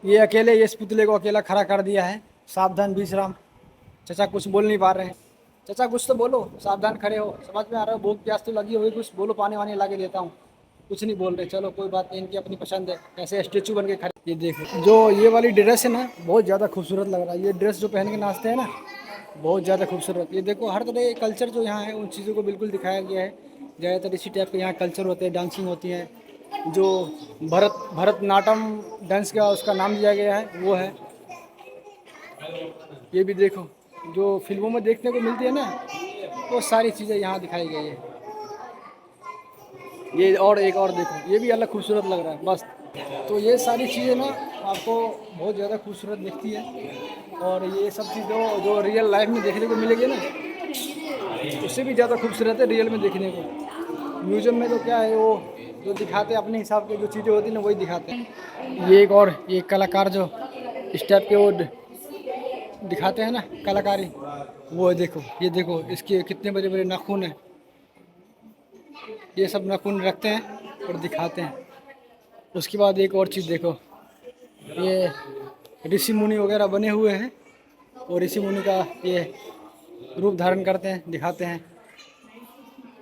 ये अकेले ये इस पुतले को अकेला खड़ा कर दिया है। सावधान विश्राम। चचा कुछ बोल नहीं पा रहे हैं। चचा कुछ तो बोलो, सावधान खड़े हो। समझ में आ रहा है, भूख प्यास तो लगी होगी, कुछ बोलो, पानी वानी ला के देता हूँ। कुछ नहीं बोल रहे, चलो कोई बात नहीं, इनकी अपनी पसंद है, ऐसे स्टेचू बन के खड़े। ये देखो जो ये वाली ड्रेस है ना, बहुत ज़्यादा खूबसूरत लग रहा है। ये ड्रेस जो पहन के नाचते हैं ना, बहुत ज़्यादा खूबसूरत। ये देखो हर तरह के कल्चर जो यहाँ है उन चीज़ों को बिल्कुल दिखाया गया है। ज़्यादातर इसी टाइप के यहाँ कल्चर होते हैं, डांसिंग होती है। जो भरतनाट्यम डांस का उसका नाम दिया गया है वो है। ये भी देखो जो फिल्मों में देखने को मिलती है ना, वो सारी चीज़ें यहाँ दिखाई गई है। ये और एक और देखो, ये भी अलग खूबसूरत लग रहा है बस। तो ये सारी चीज़ें ना आपको बहुत ज़्यादा खूबसूरत दिखती है। और ये सब चीज़ें जो रियल लाइफ में देखने को मिलेगी ना, उससे भी ज़्यादा खूबसूरत है रियल में देखने को। म्यूज़ियम में तो क्या है, वो जो दिखाते हैं अपने हिसाब के जो चीज़ें होती हैं ना, वही दिखाते हैं। ये एक और ये कलाकार जो इस टाइप के वो दिखाते हैं ना कलाकारी, वो है। देखो ये देखो इसके कितने बड़े बड़े नाखून हैं। ये सब नाखून रखते हैं और दिखाते हैं। उसके बाद एक और चीज़ देखो, ये ऋषि मुनि वगैरह बने हुए हैं और ऋषि मुनि का ये रूप धारण करते हैं, दिखाते हैं।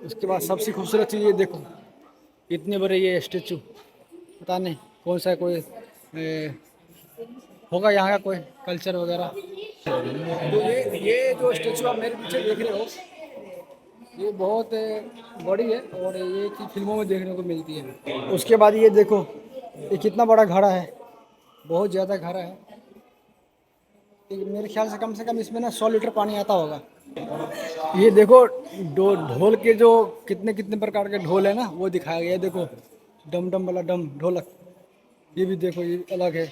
उसके बाद सबसे खूबसूरत चीज़ ये देखो, इतने बड़े ये स्टेचू। पता नहीं कौन सा कोई होगा यहाँ का कोई कल्चर वगैरह। तो ये जो स्टेचू आप मेरे पीछे देख रहे हो, ये बहुत बड़ी है और ये चीज़ फिल्मों में देखने को मिलती है। उसके बाद ये देखो, ये कितना बड़ा घड़ा है, बहुत ज़्यादा घड़ा है। मेरे ख्याल से कम इसमें ना 100 लीटर पानी आता होगा। ये देखो ढोल के जो कितने कितने प्रकार के ढोल है ना, वो दिखाया गया है। देखो डम डम वाला डम ढोलक, ये भी देखो, ये अलग है।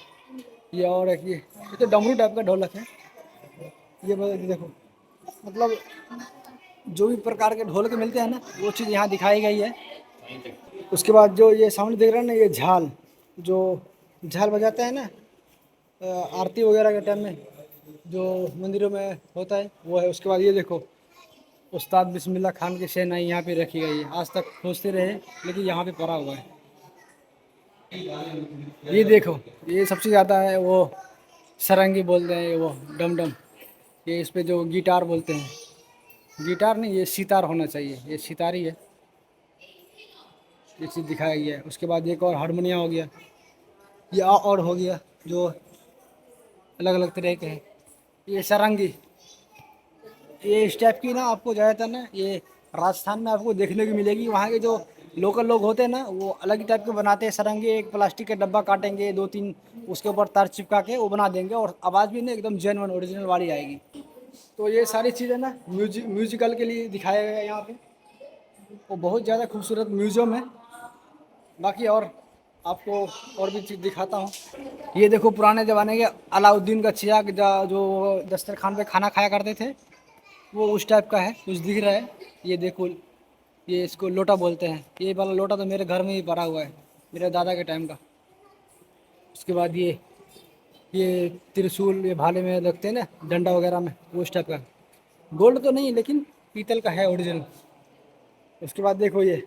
ये और एक ये तो डमरू टाइप का ढोलक है। ये देखो, मतलब जो भी प्रकार के ढोलक मिलते हैं ना, वो चीज़ यहाँ दिखाई गई है। उसके बाद जो ये सामने देख रहे हैं ना, ये झाल, जो झाल बजाते हैं ना आरती वगैरह के टाइम में, जो मंदिरों में होता है, वो है। उसके बाद ये देखो, उस्ताद बिस्मिल्लाह खान की शहनाई यहाँ पे रखी गई है। आज तक खोजते रहे लेकिन यहाँ पे पड़ा हुआ है। ये देखो, ये सबसे ज़्यादा है वो सरंगी बोलते हैं, वो डम डम। ये इस पे जो गिटार बोलते हैं, गिटार नहीं, ये सितार होना चाहिए, ये सितार ही है। ये चीज़ दिखाया गया है। उसके बाद एक और हारमोनिया हो गया, ये और हो गया जो अलग अलग तरह के हैं। ये सारंगी, ये इस टाइप की ना आपको ज़्यादातर ना ये राजस्थान में आपको देखने को मिलेगी। वहाँ के जो लोकल लोग होते हैं ना, वो अलग ही टाइप के बनाते हैं सारंगी। एक प्लास्टिक का डब्बा काटेंगे, दो तीन उसके ऊपर तार चिपका के वो बना देंगे, और आवाज़ भी ना एकदम जेन्युइन ओरिजिनल वाली आएगी। तो ये सारी चीज़ें ना म्यूजिकल के लिए दिखाया गया है यहाँ पे। वो बहुत ज़्यादा खूबसूरत म्यूज़ियम है। बाकी और आपको और भी चीज़ दिखाता हूँ। ये देखो पुराने ज़माने के अलाउद्दीन का चिराग, जो दस्तरखान पे खाना खाया करते थे, वो उस टाइप का है, कुछ दिख रहा है। ये देखो, ये इसको लोटा बोलते हैं। ये वाला लोटा तो मेरे घर में ही पड़ा हुआ है, मेरे दादा के टाइम का। उसके बाद ये त्रिशूल, ये भाले में लगते हैं ना डंडा वगैरह में, वो उस टाइप का। गोल्ड तो नहीं लेकिन पीतल का है ओरिजिनल। उसके बाद देखो ये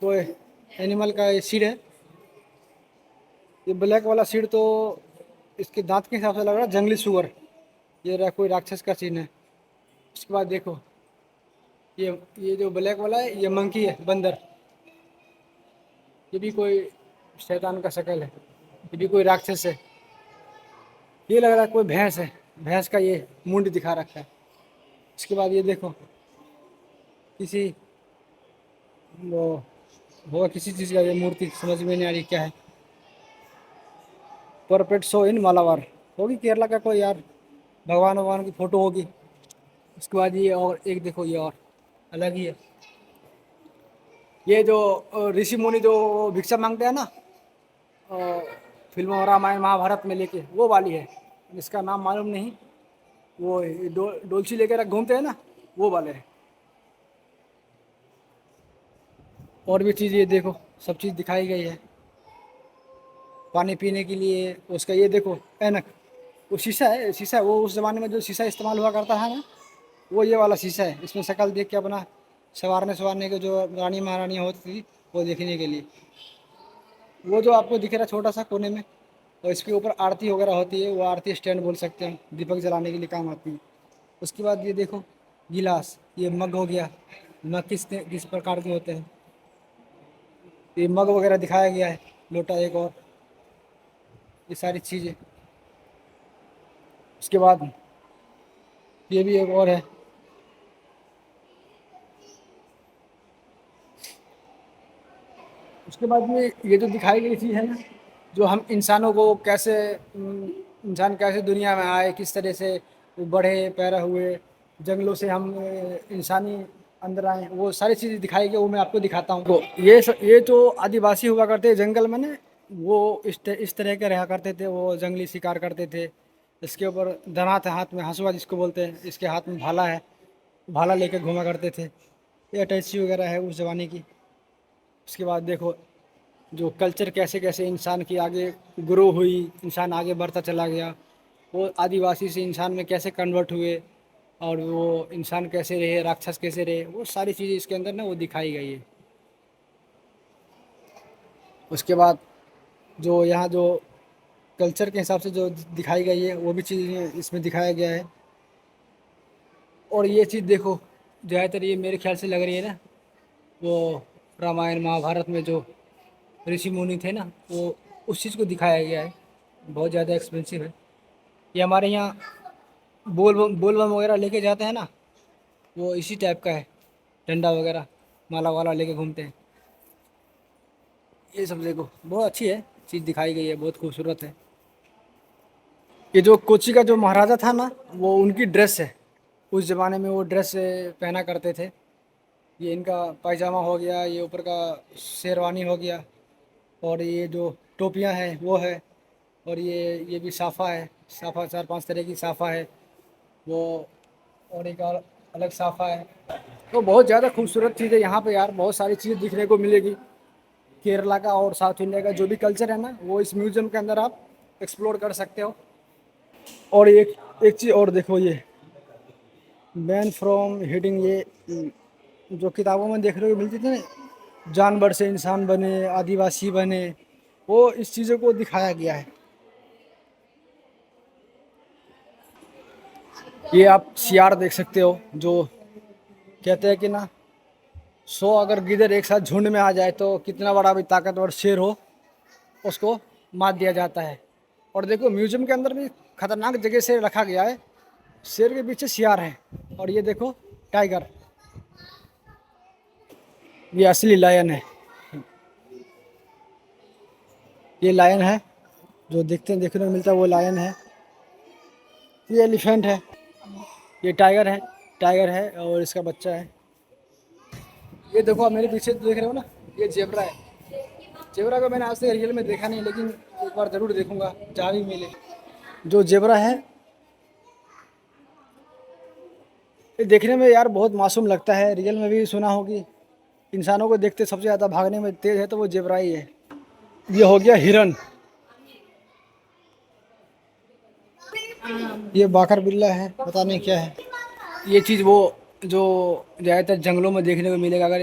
कोई एनिमल का ये सिर है। ये ब्लैक वाला सिर तो इसके दांत के हिसाब से लग रहा है जंगली सुअर। ये रहा कोई राक्षस का सीन है। उसके बाद देखो ये जो ब्लैक वाला है, ये मंकी है, बंदर। ये भी कोई शैतान का शक्ल है, ये भी कोई राक्षस है। ये लग रहा है कोई भैंस है, भैंस का ये मुंड दिखा रखा है। इसके बाद ये देखो किसी वो होगा किसी चीज़ का ये मूर्ति, समझ में नहीं आ रही क्या है। परपेट शो इन मालाबार, होगी केरला का कोई यार भगवान भगवान की फ़ोटो होगी। उसके बाद ये और एक देखो, ये और अलग ही है। ये जो ऋषि मुनि जो भिक्षा मांगते हैं ना, फिल्मों रामायण महाभारत में लेके, वो वाली है। इसका नाम मालूम नहीं। वो डोलची लेकर घूमते हैं ना, वो वाले हैं। और भी चीज़ ये देखो, सब चीज़ दिखाई गई है। पानी पीने के लिए उसका ये देखो ऐनक, वो शीशा है, शीशा वो उस ज़माने में जो शीशा इस्तेमाल हुआ करता है ना, वो ये वाला शीशा है। इसमें शक्ल देख के अपना संवारने के जो रानी महारानियाँ होती थी, वो देखने के लिए। वो जो आपको दिख रहा है छोटा सा कोने में, और इसके ऊपर आरती वगैरह होती है, वो आरती स्टैंड बोल सकते हैं, दीपक जलाने के लिए काम आती है। उसके बाद ये देखो गिलास, ये मग हो गया। मग किस प्रकार के होते हैं, ये मग वगैरह दिखाया गया है। लोटा एक और, ये सारी चीज़ें। उसके बाद ये भी एक और है। उसके बाद में ये जो दिखाई गई चीज़ है ना, जो हम इंसानों को कैसे इंसान कैसे दुनिया में आए, किस तरह से वो बढ़े पैदा हुए, जंगलों से हम इंसानी अंदर आए, वो सारी चीज़ें दिखाई गई, वो मैं आपको दिखाता हूँ। तो ये तो आदिवासी हुआ करते हैं जंगल में ना, वो इस तरह के रहा करते थे, वो जंगली शिकार करते थे। इसके ऊपर धनात है हाथ में, हंसुआ जिसको बोलते हैं, इसके हाथ में भाला है, भाला लेके घूमा करते थे। ये अटैची वगैरह है उस ज़माने की। उसके बाद देखो जो कल्चर कैसे कैसे इंसान की आगे ग्रो हुई, इंसान आगे बढ़ता चला गया, वो आदिवासी से इंसान में कैसे कन्वर्ट हुए, और वो इंसान कैसे रहे, राक्षस कैसे रहे, वो सारी चीज़ें इसके अंदर ना वो दिखाई गई है। उसके बाद जो यहाँ जो कल्चर के हिसाब से जो दिखाई गई है, वो भी चीज़ें इसमें दिखाया गया है। और ये चीज़ देखो, ज़्यादातर ये मेरे ख्याल से लग रही है ना, वो रामायण महाभारत में जो ऋषि मुनि थे ना, वो उस चीज़ को दिखाया गया है। बहुत ज़्यादा एक्सपेंसिव है। ये हमारे यहाँ बोल बम वगैरह लेके जाते हैं ना, वो इसी टाइप का है। डंडा वगैरह माला वाला लेके घूमते हैं। ये सब देखो बहुत अच्छी है चीज़ दिखाई गई है, बहुत खूबसूरत है। ये जो कोची का जो महाराजा था ना, वो उनकी ड्रेस है। उस ज़माने में वो ड्रेस पहना करते थे। ये इनका पायजामा हो गया, ये ऊपर का शेरवानी हो गया, और ये जो टोपियाँ हैं वो है, और ये भी साफ़ा है। साफ़ा 4-5 तरह की साफ़ा है वो, और एक और अलग साफ़ा है। तो बहुत ज़्यादा खूबसूरत चीज़ है यहाँ पे यार, बहुत सारी चीज़ दिखने को मिलेगी। केरला का और साउथ इंडिया का जो भी कल्चर है ना, वो इस म्यूज़ियम के अंदर आप एक्सप्लोर कर सकते हो। और एक एक चीज़ और देखो, ये मैन फ्रॉम हिडिंग, ये जो किताबों में देखने को मिलती थी ना, जानवर से इंसान बने, आदिवासी बने, वो इस चीज़ों को दिखाया गया है। ये आप सियार देख सकते हो, जो कहते हैं कि ना 100 अगर गिदर एक साथ झुंड में आ जाए तो कितना बड़ा भी ताकतवर शेर हो, उसको मार दिया जाता है। और देखो म्यूजियम के अंदर भी खतरनाक जगह से रखा गया है। शेर के पीछे सियार है, और ये देखो टाइगर, ये असली लायन है। ये लायन है, जो देखने को मिलता है वो लायन है। ये एलिफेंट है, ये टाइगर है और इसका बच्चा है। ये देखो आप मेरे पीछे देख रहे हो ना, ये जेबरा है। जेबरा को मैंने आज तक रियल में देखा नहीं, लेकिन एक बार ज़रूर देखूंगा जहाँ भी मिले। जो जेबरा है, ये देखने में यार बहुत मासूम लगता है। रियल में भी सुना हो कि इंसानों को देखते सबसे ज़्यादा भागने में तेज़ है तो वो जेबरा ही है। ये हो गया हिरन, ये बाकर बिल्ला है, पता नहीं क्या है। ये चीज़ वो जो ज़्यादातर जंगलों में देखने को मिलेगा। अगर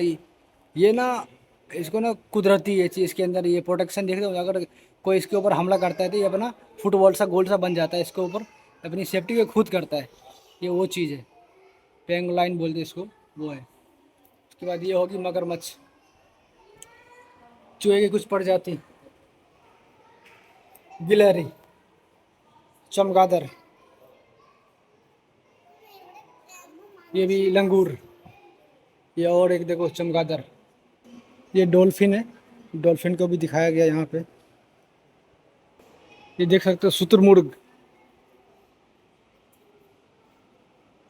ये ना, इसको ना कुदरती ये चीज़ इसके अंदर ये प्रोटेक्शन देख रहे हो, अगर कोई इसके ऊपर हमला करता है तो ये अपना फुटबॉल सा गोल सा बन जाता है, इसके ऊपर अपनी सेफ्टी को खुद करता है। ये वो चीज़ है, पेंगोलाइन बोलते हैं इसको, वो है। उसके बाद ये होगी मगरमच्छ, चूहे की कुछ प्रजाति, गिलहरी, चमगादड़, ये भी लंगूर, ये और एक देखो चमगादड़। ये डॉल्फिन है, डॉल्फिन को भी दिखाया गया यहाँ पे। ये देख सकते हो शुतुरमुर्ग,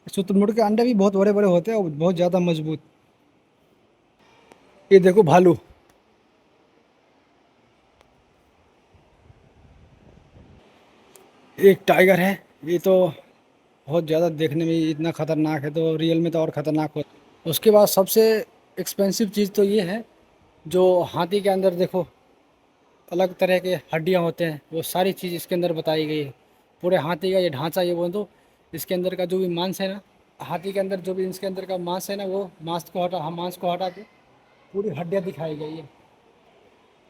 शुतुरमुर्ग के अंडे भी बहुत बड़े बड़े होते हैं और बहुत ज़्यादा मजबूत। ये देखो भालू, एक टाइगर है। ये तो बहुत ज़्यादा देखने में ही इतना खतरनाक है, तो रियल में तो और ख़तरनाक हो। उसके बाद सबसे एक्सपेंसिव चीज़ तो ये है, जो हाथी के अंदर देखो अलग तरह के हड्डियाँ होते हैं, वो सारी चीज़ इसके अंदर बताई गई है। पूरे हाथी का ये ढांचा, ये बोल दो, इसके अंदर का जो भी मांस है ना, हाथी के अंदर जो भी इसके अंदर का मांस है ना, वो मांस को हटा के पूरी हड्डियाँ दिखाई गई है।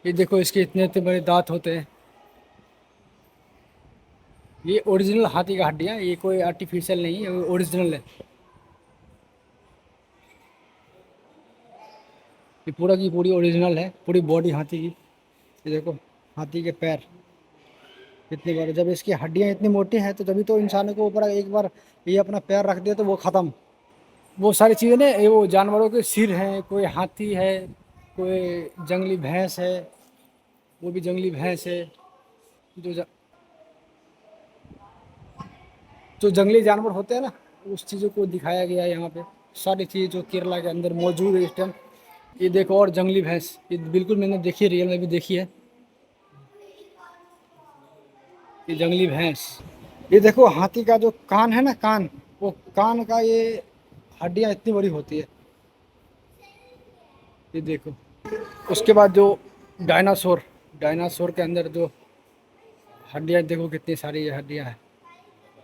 ये देखो इसके इतने इतने बड़े दांत होते हैं। ये ओरिजिनल हाथी का हड्डी है, ये कोई आर्टिफिशियल नहीं है, ओरिजिनल है। ये पूरा की पूरी ओरिजिनल है, पूरी बॉडी हाथी की। ये देखो हाथी के पैर इतने बड़े, जब इसकी हड्डियां इतनी मोटी हैं तो तभी तो इंसानों के ऊपर एक बार ये अपना पैर रख दिया तो वो ख़त्म। वो सारी चीज़ें ना, ये वो जानवरों के सिर हैं, कोई हाथी है, कोई जंगली भैंस है, वो भी जंगली भैंस है। जो ज, जो जंगली जानवर होते हैं ना, उस चीज़ों को दिखाया गया है यहाँ पे। सारी चीज़ जो केरला के अंदर मौजूद है इस टाइम। ये देखो और जंगली भैंस, ये बिल्कुल मैंने देखी है, रियल में भी देखी है। ये जंगली भैंस। ये देखो हाथी का जो कान है ना, कान, वो कान का ये हड्डियाँ इतनी बड़ी होती है। ये देखो। उसके बाद जो डायनासोर, डायनासोर के अंदर जो हड्डियाँ देखो कितनी सारी ये हड्डियाँ हैं।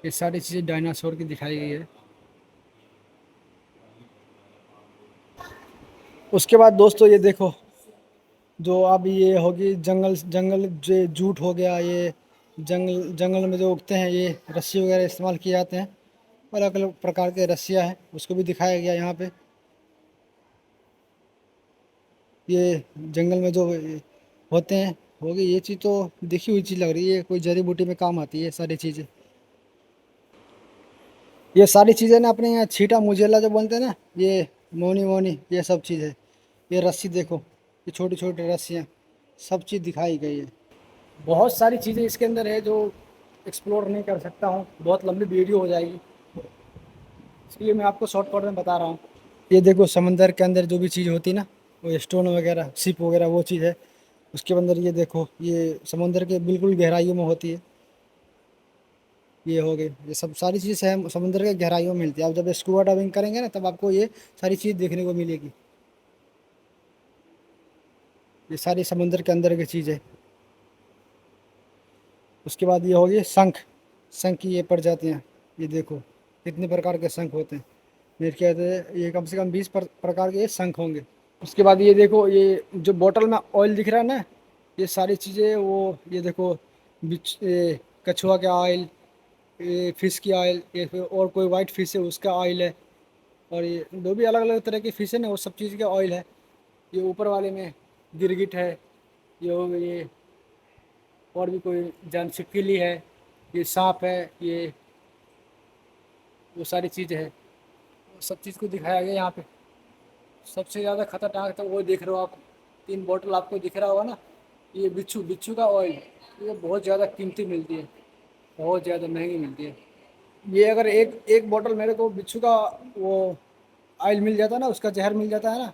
ये सारी चीज़ें डायनासोर की दिखाई गई है। उसके बाद दोस्तों ये देखो, जो अब ये होगी जंगल, जंगल जो जूट हो गया, ये जंगल, जंगल में जो उगते हैं ये रस्सी वगैरह इस्तेमाल किए जाते हैं। अलग अलग प्रकार के रस्सियाँ हैं, उसको भी दिखाया गया यहाँ पे। ये जंगल में जो होते हैं, होगी ये चीज़ तो देखी हुई चीज़ लग रही है, कोई जड़ी बूटी में काम आती है सारी चीज़ें। ये सारी चीज़ें ना अपने यहाँ छीटा मुजेला जो बोलते हैं ना, ये मोनी वोनी, ये सब चीज़ है। ये रस्सी देखो, ये छोटी छोटी रस्सियाँ, सब चीज़ दिखाई गई है। बहुत सारी चीज़ें इसके अंदर है जो एक्सप्लोर नहीं कर सकता हूँ, बहुत लंबी वीडियो हो जाएगी, इसलिए मैं आपको शॉर्टकट में बता रहा हूँ। ये देखो समंदर के अंदर जो भी चीज़ होती है ना, वो स्टोन वगैरह, शिप वगैरह, वो चीज़ है उसके अंदर। ये देखो ये समंदर के बिल्कुल गहराइयों में होती है। ये हो गए, ये सब सारी चीज़ समुद्र के गहराइयों में मिलती है। आप जब स्कूबा डाइविंग करेंगे ना, तब आपको ये सारी चीज़ देखने को मिलेगी। ये सारी समुद्र के अंदर की चीज़ है। उसके बाद ये हो गई शंख, शंख की ये प्रजातियाँ। ये देखो कितने प्रकार के शंख होते हैं। मेरे ख्याल से ये कम से कम 20 प्रकार के ये शंख होंगे। उसके बाद ये देखो, ये जो बोतल में ऑयल दिख रहा है ना, ये सारी चीज़ें वो, ये देखो ये कछुआ का ऑयल, ये फिश की ऑयल, ये फिर और कोई वाइट फिश है उसका ऑयल है, और ये जो भी अलग अलग तरह की फिश है ना, वो सब चीज़ का ऑयल है। ये ऊपर वाले में गिरगिट है, ये और भी कोई जान, छिपकली है, ये सांप है, ये वो सारी चीज़ें है। सब चीज़ को दिखाया गया यहाँ पे। सबसे ज़्यादा खतरनाक तो वो देख रहे हो आप, 3 बोतल आपको दिख रहा होगा ना, ये बिच्छू, बिच्छू का ऑयल। ये बहुत ज़्यादा कीमती मिलती है, बहुत ज़्यादा महंगी मिलती है। ये अगर एक एक बोतल मेरे को बिच्छू का वो ऑयल मिल जाता है ना, उसका जहर मिल जाता है ना,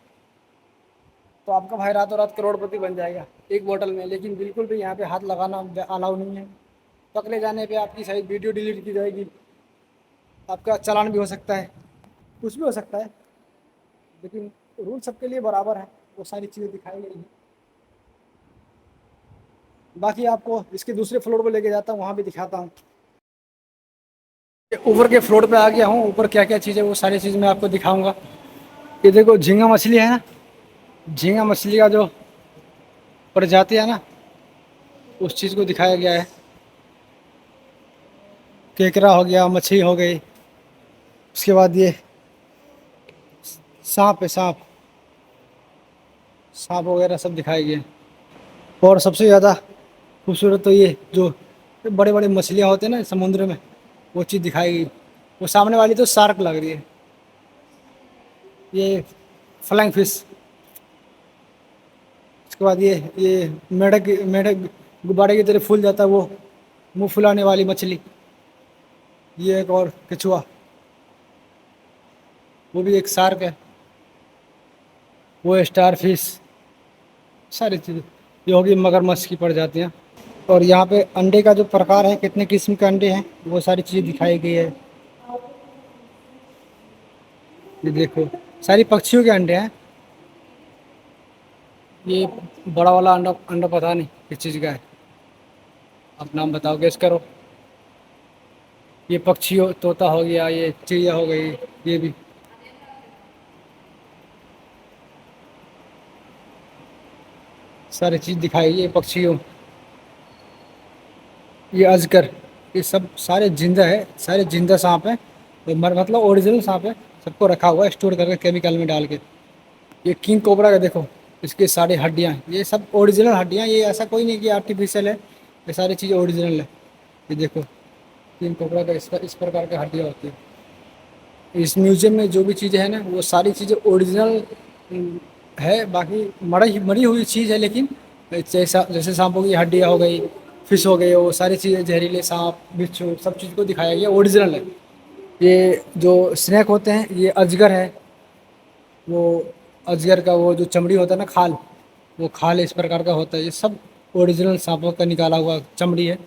तो आपका भाई रातों रात करोड़पति बन जाएगा एक बोतल में। लेकिन बिल्कुल भी यहाँ पे हाथ लगाना अलाउ नहीं है। पकड़े जाने पे आपकी शायद वीडियो डिलीट की जाएगी, आपका चालान भी हो सकता है, कुछ भी हो सकता है। लेकिन रूल सबके लिए बराबर है, वो सारी चीज़ें दिखाई गई हैं। बाकी आपको इसके दूसरे फ्लोर पर लेके जाता हूँ, वहाँ भी दिखाता हूँ। ऊपर के फ्लोर पे आ गया हूँ, ऊपर क्या क्या चीज़ है वो सारी चीज़ मैं आपको दिखाऊंगा। ये देखो झींगा मछली है ना, झींगा मछली का जो प्रजाति है ना, उस चीज़ को दिखाया गया है। केकड़ा हो गया, मछली हो गई। उसके बाद ये सांप है, सांप, सांप वगैरह सब दिखाए गए। और सबसे ज़्यादा खूबसूरत तो ये जो बड़े बड़े मछलियाँ होते हैं ना समुद्र में, वो चीज़ दिखाई गई। वो सामने वाली तो शार्क लग रही है, ये फ्लाइंग फिश। उसके बाद ये मेढक, मेढक गुब्बारे की तरह फूल जाता है, वो मुंह फुलाने वाली मछली। ये एक और केचुआ, वो भी एक शार्क है। वो स्टार फिश, सारी चीज़ें। ये होगी मगरमच्छ की प्रजातियाँ। और यहाँ पे अंडे का जो प्रकार है, कितने किस्म के अंडे हैं, वो सारी चीज़ें दिखाई गई है। ये देखो सारी पक्षियों के अंडे हैं। ये बड़ा वाला अंडा, अंडा पता नहीं किस चीज़ का है, आप नाम बताओ, गेस करो। ये पक्षी हो, तोता हो गया, ये चिड़िया हो गई, ये भी। सारी चीज़ दिखाई, ये पक्षियों, ये अजगर, ये सब सारे जिंदा है, सारे जिंदा सांप है। तो मतलब ओरिजिनल सांप है, सबको रखा हुआ है स्टोर करके केमिकल में डाल के। ये किंग कोबरा का देखो, इसकी सारी हड्डियाँ, ये सब ओरिजिनल हड्डियाँ, ये ऐसा कोई नहीं कि आर्टिफिशियल है, ये सारी चीज़ें ओरिजिनल है। ये देखो किंग कोबरा का इस प्रकार की हड्डियाँ होती है। इस म्यूजियम में जो भी चीज़ें हैं ना, वो सारी चीज़ें ओरिजिनल है। बाकी मरी मरी हुई चीज़ है, लेकिन जैसा जैसे सांपों की हड्डियाँ हो गई, फिश हो गए, वो सारी चीज़ें, जहरीले सांप बिच्छू, सब चीज़ को दिखाया गया, ओरिजिनल है। ये जो स्नैक होते हैं, ये अजगर है, वो अजगर का वो जो चमड़ी होता है ना, खाल, वो खाल इस प्रकार का होता है। ये सब ओरिजिनल सांपों का निकाला हुआ चमड़ी है।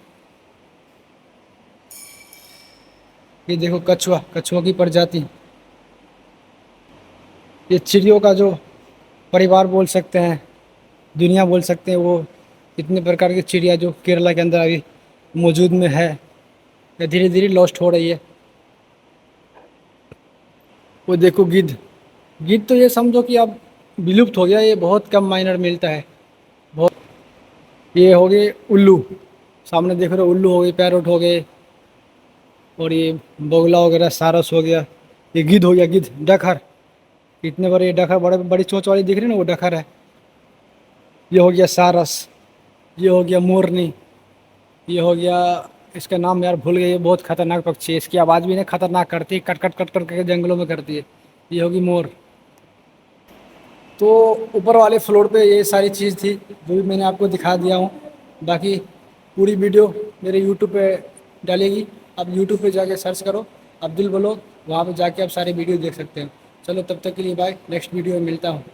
ये देखो कछुआ, कछुआ की प्रजाति, ये चिड़ियों का जो परिवार बोल सकते हैं, दुनिया बोल सकते हैं, वो इतने प्रकार की चिड़िया जो केरला के अंदर अभी मौजूद में है, या धीरे धीरे लॉस्ट हो रही है। वो देखो गिद्ध, गिद्ध तो ये समझो कि अब विलुप्त हो गया, ये बहुत कम माइनर मिलता है बहुत। ये हो गए उल्लू, सामने देख रहे हो, उल्लू हो गए, पैरोट हो गए, और ये बगुला वगैरह, सारस हो गया। ये गिद्ध हो गया, गिद्ध, डकहर, इतने बड़े डकहर, बड़े बड़ी चोंच वाली दिख रही है ना, वो डकहर है। ये हो गया सारस, ये हो गया मोरनी, ये हो गया, इसका नाम यार भूल गए, ये बहुत खतरनाक पक्षी है, इसकी आवाज़ भी नहीं खतरनाक करती है, कट कट कट कट करके जंगलों में करती है। ये होगी मोर। तो ऊपर वाले फ्लोर पे ये सारी चीज़ थी जो भी मैंने आपको दिखा दिया हूँ। बाकी पूरी वीडियो मेरे यूट्यूब पे डालेगी, आप यूट्यूब पे जाके सर्च करो अब्दुल ब्लॉग, वहाँ पे जाके आप सारे वीडियो देख सकते हैं। चलो तब तक के लिए बाय, नेक्स्ट वीडियो में मिलता हूँ।